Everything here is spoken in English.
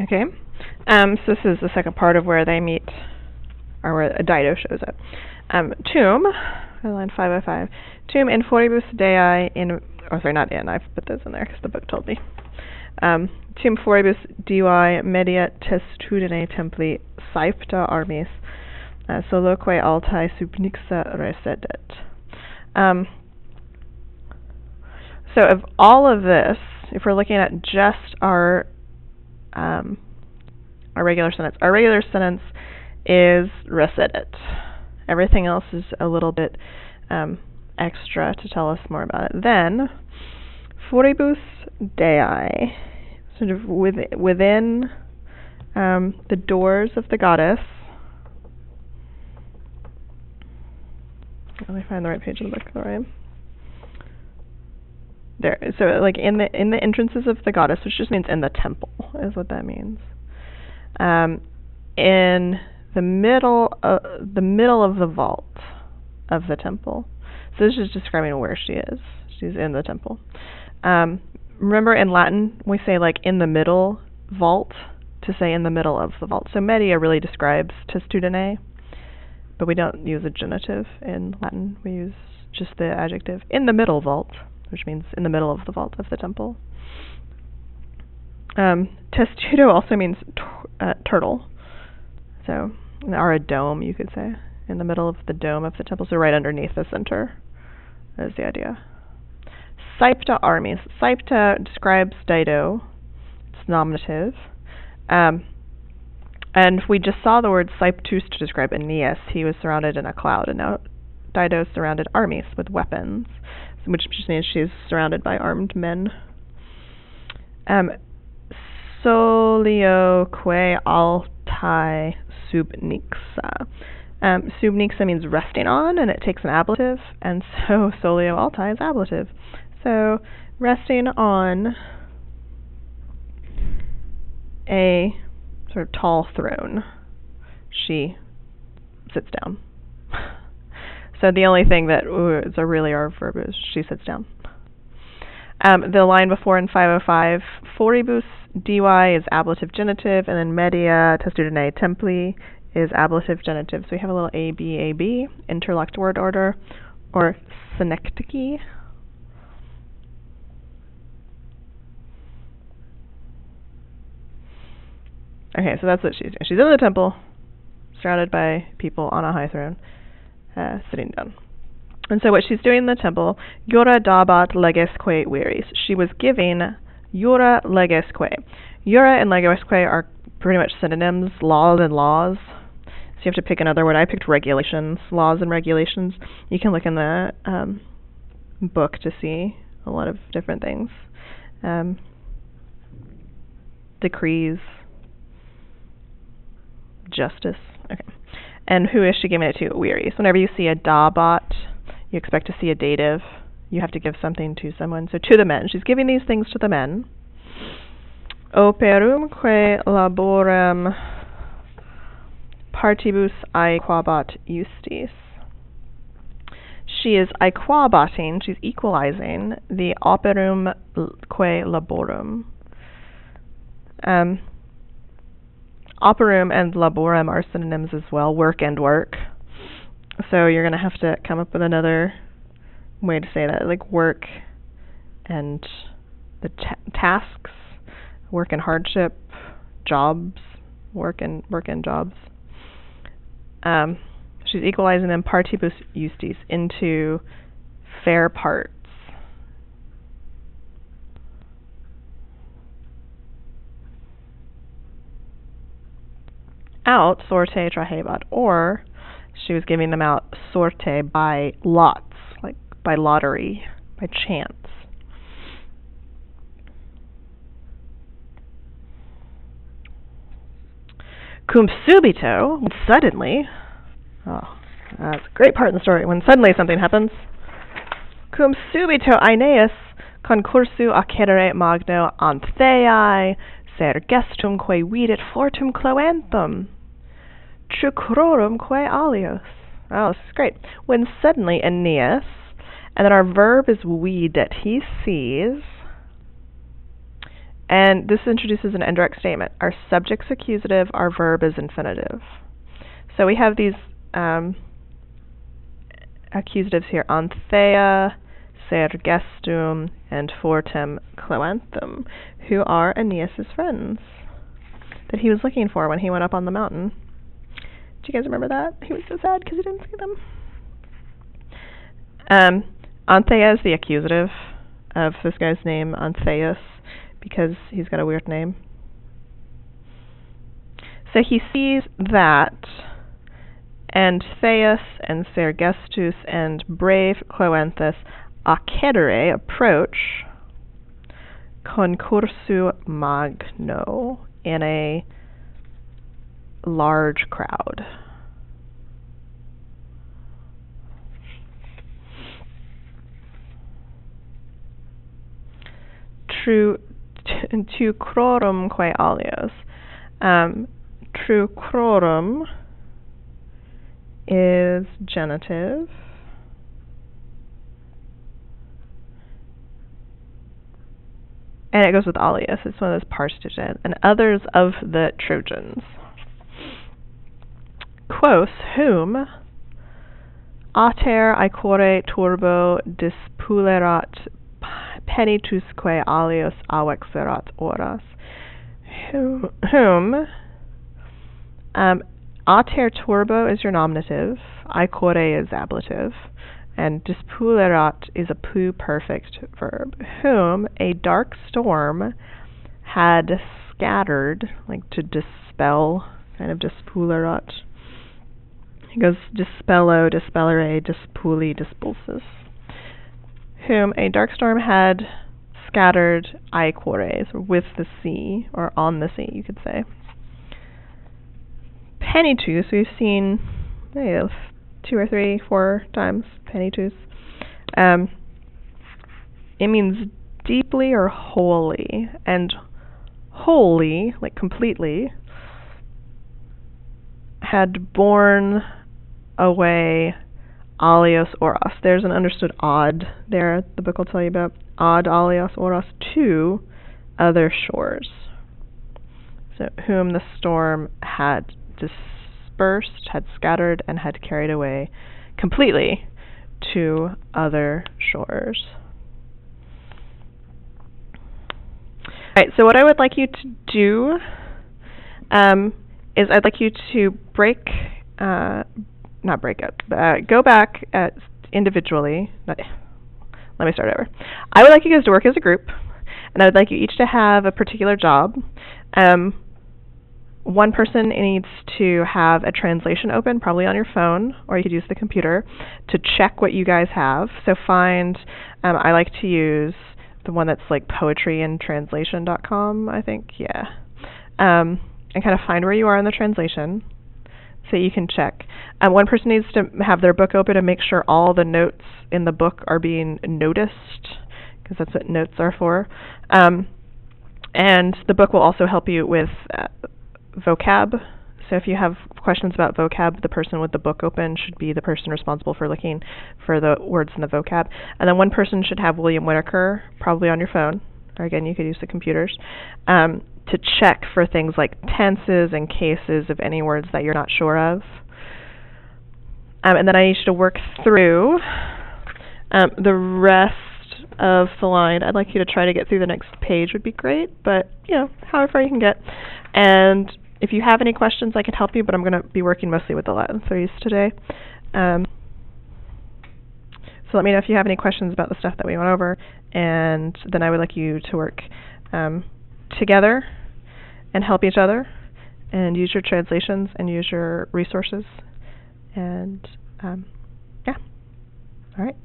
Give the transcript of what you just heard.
Okay. So this is the second part of where they meet, or where Dido shows up. Tum, line 505. Tum in foribus Dei in, oh sorry, not in, I've put those in there because the book told me. Tum foribus Dei media testudine templi saepta armis, soloque altae subnixa recedet. So of all of this, if we're looking at just our regular sentence is recedet. Everything else is a little bit extra to tell us more about it. Then, foribus Dei, sort of within the doors of the goddess. Let me find the right page of the book. All right. There. So, like in the entrances of the goddess, which just means in the temple, is what that means. In the middle of the vault of the temple. So this is describing where she is. She's in the temple. Remember in Latin we say like in the middle vault to say in the middle of the vault. So media really describes testudine, but we don't use a genitive in Latin. We use just the adjective in the middle vault, which means in the middle of the vault of the temple. Testudo also means turtle. So, or a dome, you could say, in the middle of the dome of the temple, so right underneath the center is the idea. Saepta armis. Saepta describes Dido. It's nominative. And we just saw the word saeptus to describe Aeneas. He was surrounded in a cloud, and now Dido surrounded armis with weapons, which just means she's surrounded by armed men. Solioque altae subnixa. Subnixa means resting on, and it takes an ablative, and so solio altae is ablative. So resting on a sort of tall throne, she sits down. So the only thing that is a really our verb is she sits down. The line before in 505, foribus Dei is ablative genitive, and then media testudine templi is ablative genitive. So we have a little A-B, interlocked word order, or synecdoche. Okay, so that's what she's doing. She's in the temple, surrounded by people on a high throne, sitting down. And so what she's doing in the temple, Jura dabat legesque viris. She was giving Jura legesque. Jura and legesque are pretty much synonyms, laws and laws. So you have to pick another word. I picked regulations, laws and regulations. You can look in the book to see a lot of different things. Decrees, justice. Okay. And who is she giving it to? Viris. Whenever you see a dabat, you expect to see a dative. You have to give something to someone. So to the men. She's giving these things to the men. Operumque laborem partibus aequabat justis. She is aequabating, she's equalizing the operumque laborum. Operum and laborum are synonyms as well, work and work. So you're going to have to come up with another way to say that, like work and the tasks, work and hardship, jobs, work and jobs. She's equalizing them partibus justis into fair parts. Out sorte trahebat, or she was giving them out sorte by lots, like by lottery, by chance. Cum subito, suddenly, oh, that's a great part in the story, when suddenly something happens. Cum subito Aeneas concursu accedere magno antheae sergestumque videt fortum cloanthum. Trucrorumque alios. Oh, this is great. When suddenly Aeneas, and then our verb is videt, he sees, And this introduces an indirect statement. Our subject's accusative, our verb is infinitive. So we have these accusatives here, antheia, sergestum, and fortem cloanthum, who are Aeneas' friends that he was looking for when he went up on the mountain. Do you guys remember that? He was so sad because he didn't see them. Antheia is the accusative of this guy's name, Antheus, because he's got a weird name. So he sees that Antheus and Sergestus and brave Cloanthus accedere approach concursu magno in a large crowd. Tu crorum quae alios. Tru crorum is genitive. And it goes with alias. It's one of those parstices. And others of the Trojans. Quos, whom ater aequore turbo dispulerat penitusque alios avexerat oras. Whom ater turbo is your nominative, aequore is ablative, and dispulerat is a pluperfect verb. Whom a dark storm had scattered, like to dispel, kind of dispulerat. It goes dispello, dispellere, dispuli, dispulsus. Whom a dark storm had scattered aequores, with the sea, or on the sea, you could say. Penitus, we've seen 2 or 3, 4 times, penitus. It means deeply or wholly, and wholly, like completely, had borne away alios oros. There's an understood odd there the book will tell you about. Odd alios oros, to other shores. So whom the storm had dispersed, had scattered, and had carried away completely to other shores. Alright, so what I would like you to do is I'd like you to go back individually. Let me start over. I would like you guys to work as a group, and I would like you each to have a particular job. One person needs to have a translation open, probably on your phone, or you could use the computer, to check what you guys have. So find, I like to use the one that's like poetryandtranslation.com, I think, yeah. And kind of find where you are in the translation so you can check. One person needs to have their book open and make sure all the notes in the book are being noticed, because that's what notes are for. And the book will also help you with vocab. So if you have questions about vocab, the person with the book open should be the person responsible for looking for the words in the vocab. And then one person should have William Whitaker, probably on your phone, or again, you could use the computers, to check for things like tenses and cases of any words that you're not sure of. And then I need you to work through the rest of the line. I'd like you to try to get through the next page would be great, but, however far you can get. And if you have any questions, I can help you, but I'm going to be working mostly with the Latin 3s today. So let me know if you have any questions about the stuff that we went over, and then I would like you to work together and help each other and use your translations and use your resources. And, yeah. All right.